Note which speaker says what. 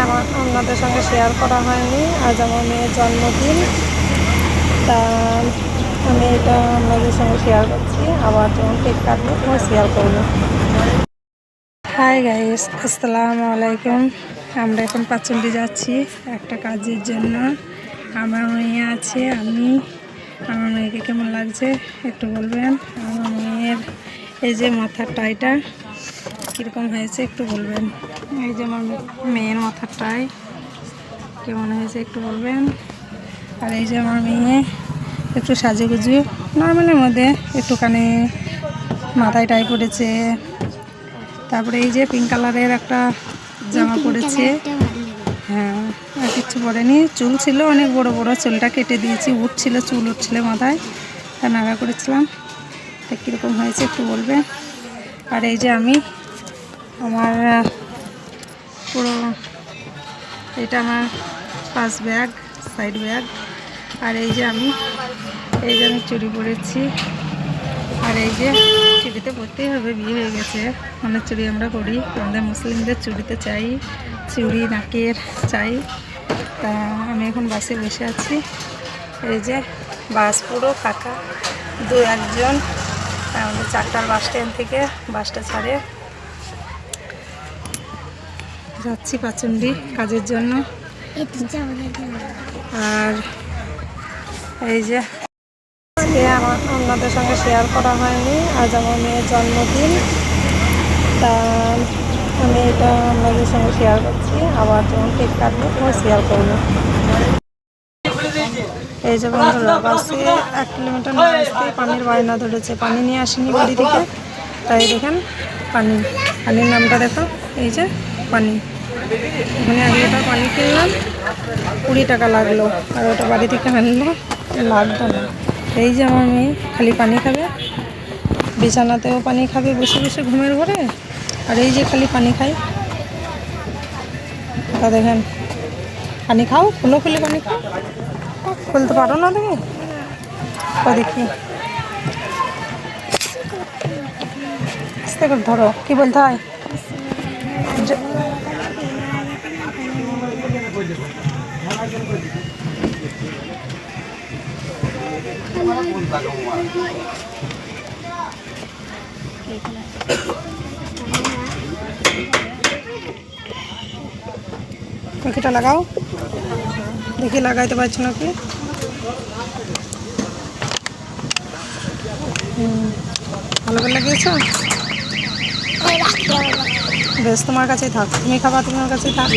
Speaker 1: আপনাদের সঙ্গে শেয়ার করা হয়নি। আজ আমার মেয়ের জন্মদিন, তা আমি এটা আপনাদের সঙ্গে শেয়ার করছি। আবার যখন কেক কাটবো তখন শেয়ার করবো। হাই গাইস, আসসালামু আলাইকুম। আমরা এখন পাচন্ডি যাচ্ছি একটা কাজের জন্য। আমার মেয়ে আছে, আমার মেয়েকে কেমন লাগছে একটু বলবেন। আমার মেয়ের এই যে মাথার টাইটা কীরকম হয়েছে একটু বলবেন। এই যে আমার মেয়ের মাথার টাই কেমন হয়েছে একটু বলবেন। আর এই যে আমার মেয়ে একটু সাজুগুজু নর্মালের মধ্যে, একটুখানি মাথায় টাই পড়েছে। তারপরে এই যে পিঙ্ক কালারের একটা জামা পরেছে। হ্যাঁ, আর কিচ্ছু পরেনি। চুল ছিল অনেক বড় বড়, চুলটা কেটে দিয়েছি। চুল উঠছিল মাথায়, তা নাড়া করেছিলাম। তা কীরকম হয়েছে একটু বলবে। আর এই যে আমার পুরো এটা আমার পাস ব্যাগ, সাইড ব্যাগ। আর এই যে আমি চুড়ি পরেছি। আর এই যে চুড়িতে পরতেই হবে, বিয়ে হয়ে গেছে, অনেক চুড়ি আমরা পরি। আমাদের মুসলিমদের চুড়িতে চাই, চুড়ি নাকের চাই। তা আমি এখন বাসে বসে আছি। এই যে বাস পুরো ফাঁকা, একজন। আমাদের 4টার বাস স্ট্যান্ড থেকে বাসটা ছাড়ে, যাচ্ছি পাচন্ডি কাজের জন্য। আর এই যে আপনাদের সঙ্গে শেয়ার করা হয়নি। আজ আমার মেয়ের জন্মদিন, তা আমি এটা আপনাদের সঙ্গে শেয়ার করছি। আবার যখন কেক কাটবো তখন শেয়ার করবো। এই যে বন্ধুরা, বাসে 1 কিলোমিটার নিয়ে আসতে পানির বায়না ধরেছে। পানি নিয়ে আসিনি বাড়ি থেকে, তাই দেখেন পানির নামটা দেখো। এই যে পানি, এখানে 1 লিটার পানি কিনলাম, 20 টাকা লাগলো। আর ওটা বাড়ি থেকে আনলে লাগতো না। এই যে আমার মেয়ে খালি পানি খাবে, বিছানাতেও পানি খাবে বসে বসে ঘুমের ঘরে। আর এই যে খালি পানি খায়। তা দেখেন, পানি খাও, খুলে পানি খাও। খুলতে পারো না তুমি? তো দেখি আস্তে করে ধরো, কি বলতে হয়। পাখিটা লাগাও, দেখি লাগাইতে পারছো নাকি। ভালো করে লাগিয়েছ, বেশ তোমার কাছেই থাক। তুমি খাবা, তোমার কাছেই থাক।